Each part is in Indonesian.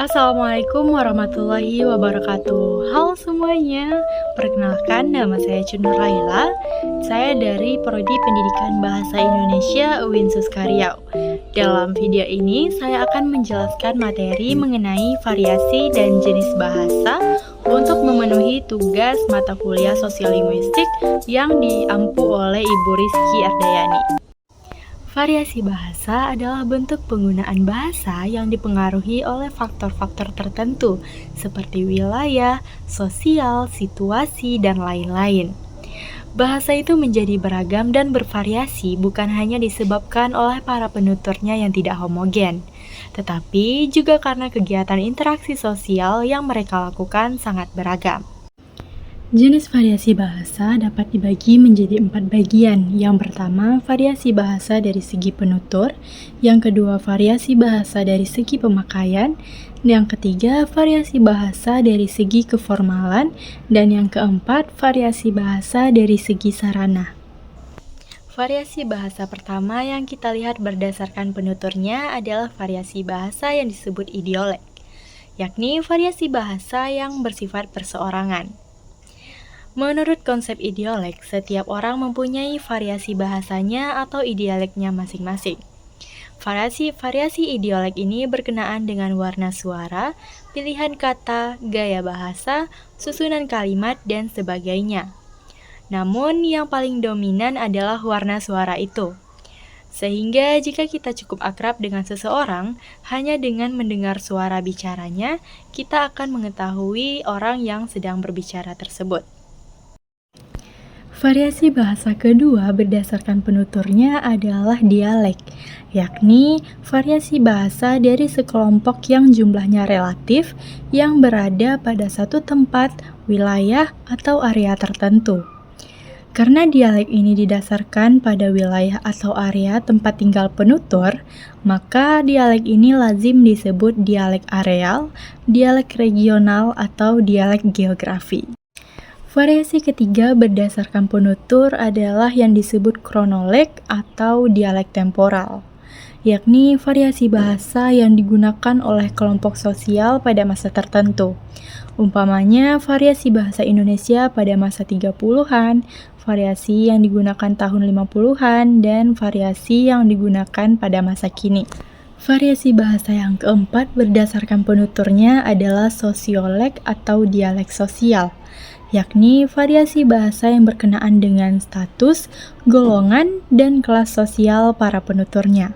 Assalamualaikum warahmatullahi wabarakatuh. Halo semuanya, perkenalkan nama saya Cunur Laila. Saya dari Prodi Pendidikan Bahasa Indonesia UIN Suskaryau. Dalam video ini saya akan menjelaskan materi mengenai variasi dan jenis bahasa untuk memenuhi tugas mata kuliah Sosiolinguistik yang diampu oleh Ibu Rizky Ardayani. Variasi bahasa adalah bentuk penggunaan bahasa yang dipengaruhi oleh faktor-faktor tertentu seperti wilayah, sosial, situasi, dan lain-lain. Bahasa itu menjadi beragam dan bervariasi bukan hanya disebabkan oleh para penuturnya yang tidak homogen, tetapi juga karena kegiatan interaksi sosial yang mereka lakukan sangat beragam. Jenis variasi bahasa dapat dibagi menjadi 4 bagian. Yang pertama, variasi bahasa dari segi penutur. Yang kedua, variasi bahasa dari segi pemakaian. Yang ketiga, variasi bahasa dari segi keformalan. Dan yang keempat, variasi bahasa dari segi sarana. Variasi bahasa pertama yang kita lihat berdasarkan penuturnya adalah variasi bahasa yang disebut idiolek, yakni variasi bahasa yang bersifat perseorangan. Menurut konsep idiolek, setiap orang mempunyai variasi bahasanya atau idialeknya masing-masing. Variasi idiolek ini berkenaan dengan warna suara, pilihan kata, gaya bahasa, susunan kalimat, dan sebagainya. Namun, yang paling dominan adalah warna suara itu. Sehingga jika kita cukup akrab dengan seseorang, hanya dengan mendengar suara bicaranya, kita akan mengetahui orang yang sedang berbicara tersebut. Variasi bahasa kedua berdasarkan penuturnya adalah dialek, yakni variasi bahasa dari sekelompok yang jumlahnya relatif yang berada pada satu tempat, wilayah, atau area tertentu. Karena dialek ini didasarkan pada wilayah atau area tempat tinggal penutur, maka dialek ini lazim disebut dialek areal, dialek regional, atau dialek geografi. Variasi ketiga berdasarkan penutur adalah yang disebut kronolog atau dialek temporal, yakni variasi bahasa yang digunakan oleh kelompok sosial pada masa tertentu. Umpamanya variasi bahasa Indonesia pada masa 30-an, variasi yang digunakan tahun 50-an, dan variasi yang digunakan pada masa kini. Variasi bahasa yang keempat berdasarkan penuturnya adalah sosiolek atau dialek sosial, yakni variasi bahasa yang berkenaan dengan status, golongan, dan kelas sosial para penuturnya.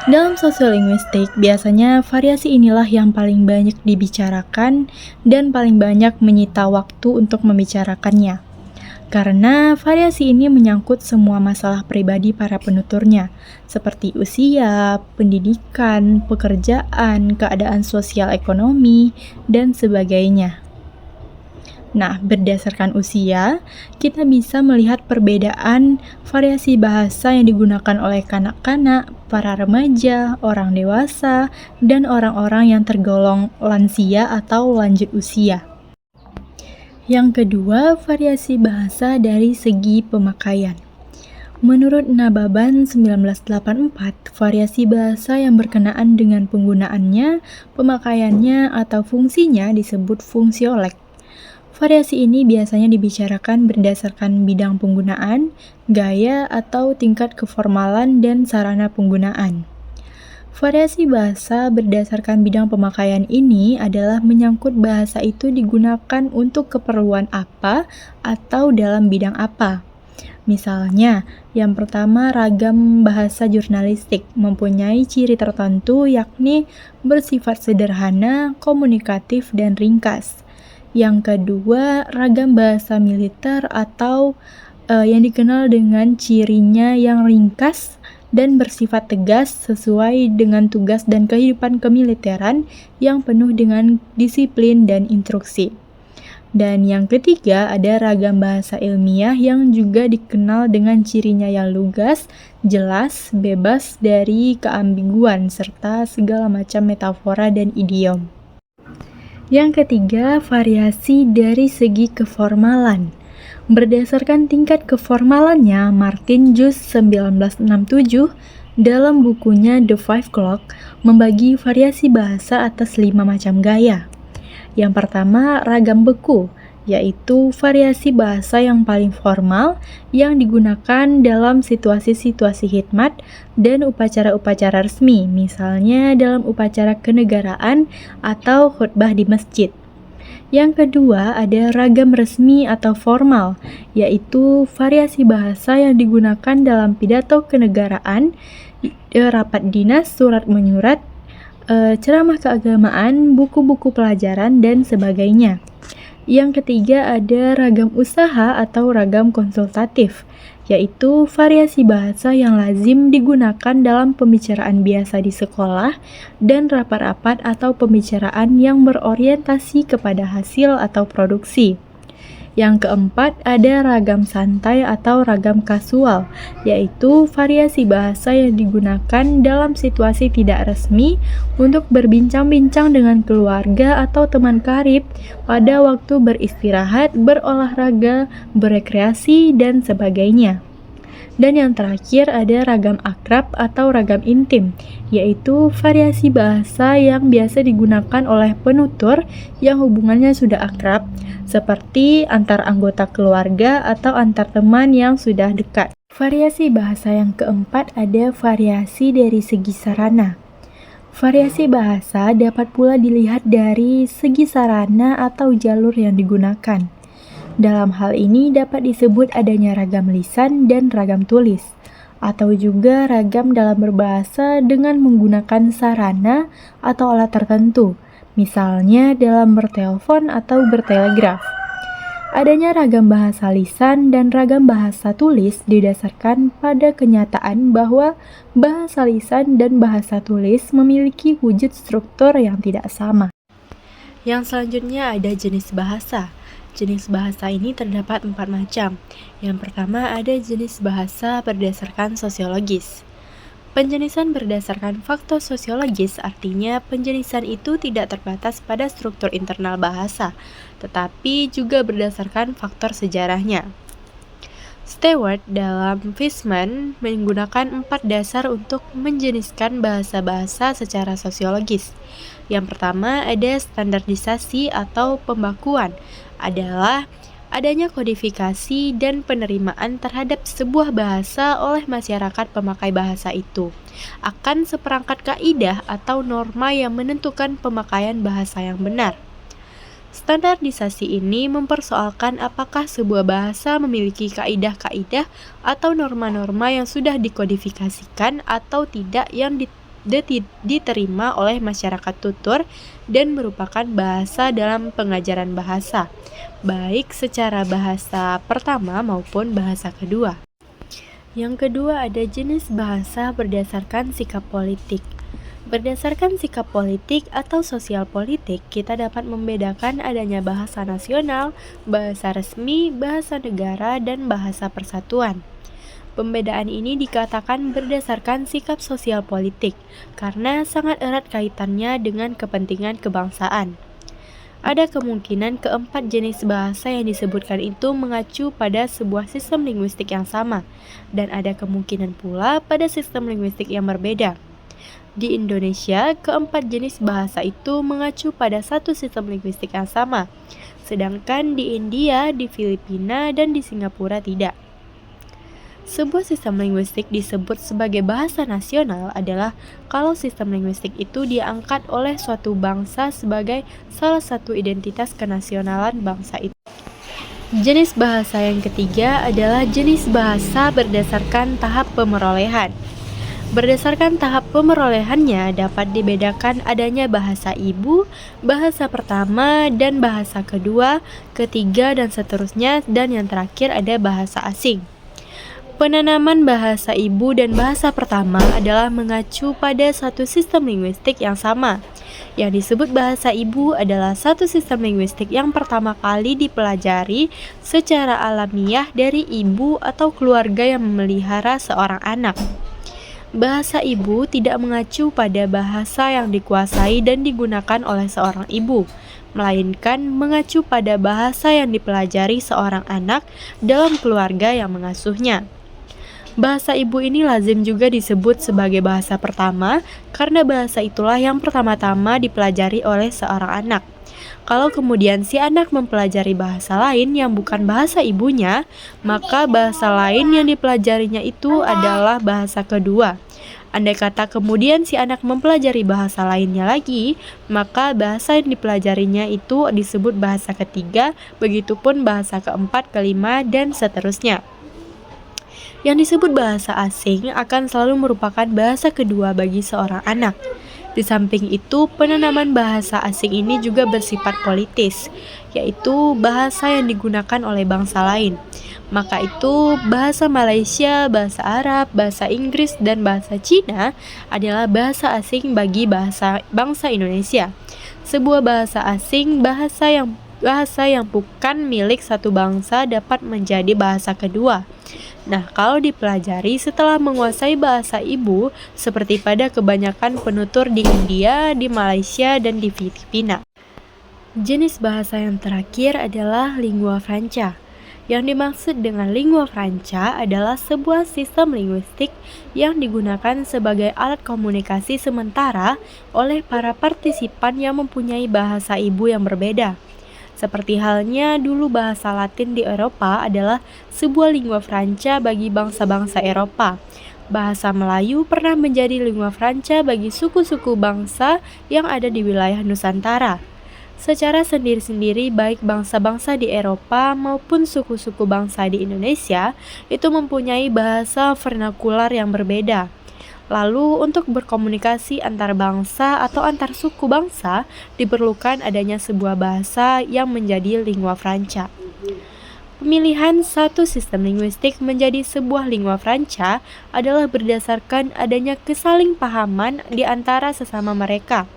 Dalam sosiolinguistik, biasanya variasi inilah yang paling banyak dibicarakan dan paling banyak menyita waktu untuk membicarakannya. Karena variasi ini menyangkut semua masalah pribadi para penuturnya, seperti usia, pendidikan, pekerjaan, keadaan sosial ekonomi, dan sebagainya. Nah, berdasarkan usia, kita bisa melihat perbedaan variasi bahasa yang digunakan oleh kanak-kanak, para remaja, orang dewasa, dan orang-orang yang tergolong lansia atau lanjut usia. Yang kedua, variasi bahasa dari segi pemakaian. Menurut Nababan 1984, variasi bahasa yang berkenaan dengan penggunaannya, pemakaiannya, atau fungsinya disebut fungsiolek. Variasi ini biasanya dibicarakan berdasarkan bidang penggunaan, gaya, atau tingkat keformalan dan sarana penggunaan. Variasi bahasa berdasarkan bidang pemakaian ini adalah menyangkut bahasa itu digunakan untuk keperluan apa atau dalam bidang apa. Misalnya, yang pertama ragam bahasa jurnalistik mempunyai ciri tertentu yakni bersifat sederhana, komunikatif, dan ringkas. Yang kedua, ragam bahasa militer atau yang dikenal dengan cirinya yang ringkas dan bersifat tegas sesuai dengan tugas dan kehidupan kemiliteran yang penuh dengan disiplin dan instruksi. Dan yang ketiga, ada ragam bahasa ilmiah yang juga dikenal dengan cirinya yang lugas, jelas, bebas dari keambiguan, serta segala macam metafora dan idiom. Yang ketiga, variasi dari segi keformalan. Berdasarkan tingkat keformalannya, Martin Jus 1967 dalam bukunya The Five Clock membagi variasi bahasa atas 5 macam gaya. Yang pertama, ragam beku, yaitu variasi bahasa yang paling formal yang digunakan dalam situasi-situasi khidmat dan upacara-upacara resmi, misalnya dalam upacara kenegaraan atau khutbah di masjid. Yang kedua, ada ragam resmi atau formal, yaitu variasi bahasa yang digunakan dalam pidato kenegaraan, rapat dinas, surat menyurat, ceramah keagamaan, buku-buku pelajaran, dan sebagainya. Yang ketiga ada ragam usaha atau ragam konsultatif, yaitu variasi bahasa yang lazim digunakan dalam pembicaraan biasa di sekolah dan rapat-rapat atau pembicaraan yang berorientasi kepada hasil atau produksi. Yang keempat, ada ragam santai atau ragam kasual, yaitu variasi bahasa yang digunakan dalam situasi tidak resmi untuk berbincang-bincang dengan keluarga atau teman karib pada waktu beristirahat, berolahraga, berekreasi, dan sebagainya. Dan yang terakhir ada ragam akrab atau ragam intim, yaitu variasi bahasa yang biasa digunakan oleh penutur yang hubungannya sudah akrab, seperti antar anggota keluarga atau antar teman yang sudah dekat. Variasi bahasa yang keempat ada variasi dari segi sarana. Variasi bahasa dapat pula dilihat dari segi sarana atau jalur yang digunakan. Dalam hal ini dapat disebut adanya ragam lisan dan ragam tulis, atau juga ragam dalam berbahasa dengan menggunakan sarana atau alat tertentu, misalnya dalam bertelepon atau bertelegraf. Adanya ragam bahasa lisan dan ragam bahasa tulis didasarkan pada kenyataan bahwa bahasa lisan dan bahasa tulis memiliki wujud struktur yang tidak sama. Yang selanjutnya ada jenis bahasa. Jenis bahasa ini terdapat 4 macam. Yang pertama ada jenis bahasa berdasarkan sosiologis. Penjenisan berdasarkan faktor sosiologis artinya penjenisan itu tidak terbatas pada struktur internal bahasa, tetapi juga berdasarkan faktor sejarahnya. Stewart dalam Fishman menggunakan 4 dasar untuk menjeniskan bahasa-bahasa secara sosiologis. Yang pertama ada standarisasi atau pembakuan, adalah adanya kodifikasi dan penerimaan terhadap sebuah bahasa oleh masyarakat pemakai bahasa itu akan seperangkat kaidah atau norma yang menentukan pemakaian bahasa yang benar. Standarisasi ini mempersoalkan apakah sebuah bahasa memiliki kaidah-kaidah atau norma-norma yang sudah dikodifikasikan atau tidak yang diterima oleh masyarakat tutur dan merupakan bahasa dalam pengajaran bahasa, baik secara bahasa pertama maupun bahasa kedua. Yang kedua ada jenis bahasa berdasarkan sikap politik. Berdasarkan sikap politik atau sosial politik, kita dapat membedakan adanya bahasa nasional, bahasa resmi, bahasa negara, dan bahasa persatuan. Pembedaan ini dikatakan berdasarkan sikap sosial politik, karena sangat erat kaitannya dengan kepentingan kebangsaan. Ada kemungkinan keempat jenis bahasa yang disebutkan itu mengacu pada sebuah sistem linguistik yang sama, dan ada kemungkinan pula pada sistem linguistik yang berbeda. Di Indonesia, keempat jenis bahasa itu mengacu pada satu sistem linguistik yang sama, sedangkan di India, di Filipina, dan di Singapura tidak. Sebuah sistem linguistik disebut sebagai bahasa nasional adalah kalau sistem linguistik itu diangkat oleh suatu bangsa sebagai salah satu identitas kenasionalan bangsa itu. Jenis bahasa yang ketiga adalah jenis bahasa berdasarkan tahap pemerolehan. Berdasarkan tahap pemerolehannya dapat dibedakan adanya bahasa ibu, bahasa pertama, dan bahasa kedua, ketiga, dan seterusnya, dan yang terakhir ada bahasa asing. Penanaman bahasa ibu dan bahasa pertama adalah mengacu pada satu sistem linguistik yang sama. Yang disebut bahasa ibu adalah satu sistem linguistik yang pertama kali dipelajari secara alamiah dari ibu atau keluarga yang memelihara seorang anak. Bahasa ibu tidak mengacu pada bahasa yang dikuasai dan digunakan oleh seorang ibu, melainkan mengacu pada bahasa yang dipelajari seorang anak dalam keluarga yang mengasuhnya. Bahasa ibu ini lazim juga disebut sebagai bahasa pertama karena bahasa itulah yang pertama-tama dipelajari oleh seorang anak. Kalau kemudian si anak mempelajari bahasa lain yang bukan bahasa ibunya, maka bahasa lain yang dipelajarinya itu adalah bahasa kedua. Andai kata kemudian si anak mempelajari bahasa lainnya lagi, maka bahasa yang dipelajarinya itu disebut bahasa ketiga, begitupun bahasa keempat, kelima, dan seterusnya. Yang disebut bahasa asing akan selalu merupakan bahasa kedua bagi seorang anak. Di samping itu, penanaman bahasa asing ini juga bersifat politis, yaitu bahasa yang digunakan oleh bangsa lain. Maka itu, bahasa Malaysia, bahasa Arab, bahasa Inggris, dan bahasa Cina adalah bahasa asing bagi bangsa Indonesia. Sebuah bahasa asing, bahasa yang bukan milik satu bangsa dapat menjadi bahasa kedua. Nah, kalau dipelajari setelah menguasai bahasa ibu, seperti pada kebanyakan penutur di India, di Malaysia, dan di Filipina. Jenis bahasa yang terakhir adalah lingua franca. Yang dimaksud dengan lingua franca adalah sebuah sistem linguistik yang digunakan sebagai alat komunikasi sementara oleh para partisipan yang mempunyai bahasa ibu yang berbeda. Seperti halnya dulu bahasa Latin di Eropa adalah sebuah lingua franca bagi bangsa-bangsa Eropa. Bahasa Melayu pernah menjadi lingua franca bagi suku-suku bangsa yang ada di wilayah Nusantara. Secara sendiri-sendiri baik bangsa-bangsa di Eropa maupun suku-suku bangsa di Indonesia itu mempunyai bahasa vernakular yang berbeda. Lalu, untuk berkomunikasi antar bangsa atau antar suku bangsa, diperlukan adanya sebuah bahasa yang menjadi lingua franca. Pemilihan satu sistem linguistik menjadi sebuah lingua franca adalah berdasarkan adanya kesalingpahaman di antara sesama mereka.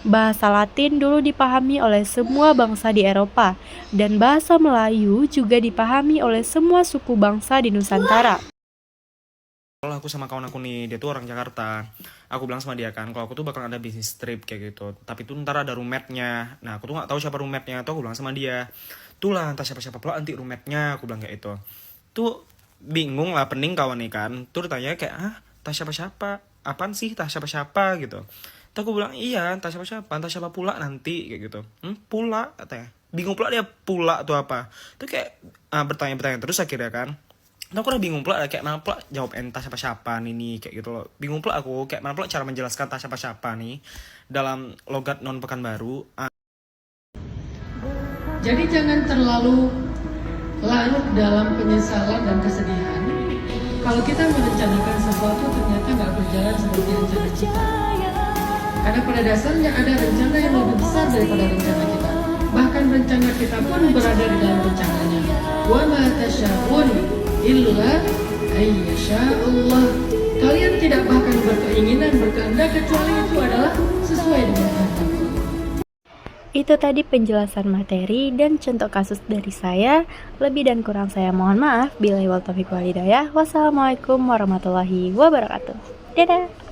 Bahasa Latin dulu dipahami oleh semua bangsa di Eropa, dan bahasa Melayu juga dipahami oleh semua suku bangsa di Nusantara. Kalau aku sama kawan aku nih, dia tuh orang Jakarta. Aku bilang sama dia kan, kalau aku tuh bakal ada bisnis trip kayak gitu. Tapi tuh ntar ada roommate-nya. Nah, aku tuh gak tahu siapa roommate-nya. Tuh aku bilang sama dia, tuh lah entah siapa-siapa pula nanti roommate-nya. Aku bilang kayak itu. Tuh bingung lah, pening kawan nih kan. Tuh ditanya kayak, entah siapa-siapa? Apaan sih entah siapa-siapa gitu. Tuh aku bilang, iya entah siapa-siapa. Entah siapa pula nanti kayak gitu. Pula katanya. Bingung pula dia pula tuh apa. Tuh kayak bertanya-bertanya terus akhirnya kan. Nah, aku udah bingung pula kayak mana pula jawab entah siapa-siapa nih kayak gitu loh. Bingung pula aku kayak mana pula cara menjelaskan entah siapa-siapa nih dalam logat non Pekanbaru. Jadi jangan terlalu larut dalam penyesalan dan kesedihan. Kalau kita merencanakan sesuatu ternyata nggak berjalan seperti rencana kita. Karena pada dasarnya ada rencana yang lebih besar daripada rencana kita. Bahkan rencana kita pun berada di dalam rencananya. Wa ma tasyaun illa ayyasha Allah. Kalian tidak bahkan berkeinginan, berkehendak kecuali itu adalah sesuai dengan kehendak. Itu tadi penjelasan materi dan contoh kasus dari saya. Lebih dan kurang saya mohon maaf. Billahi wal taufiq wal hidayah. Wassalamualaikum warahmatullahi wabarakatuh. Dadah.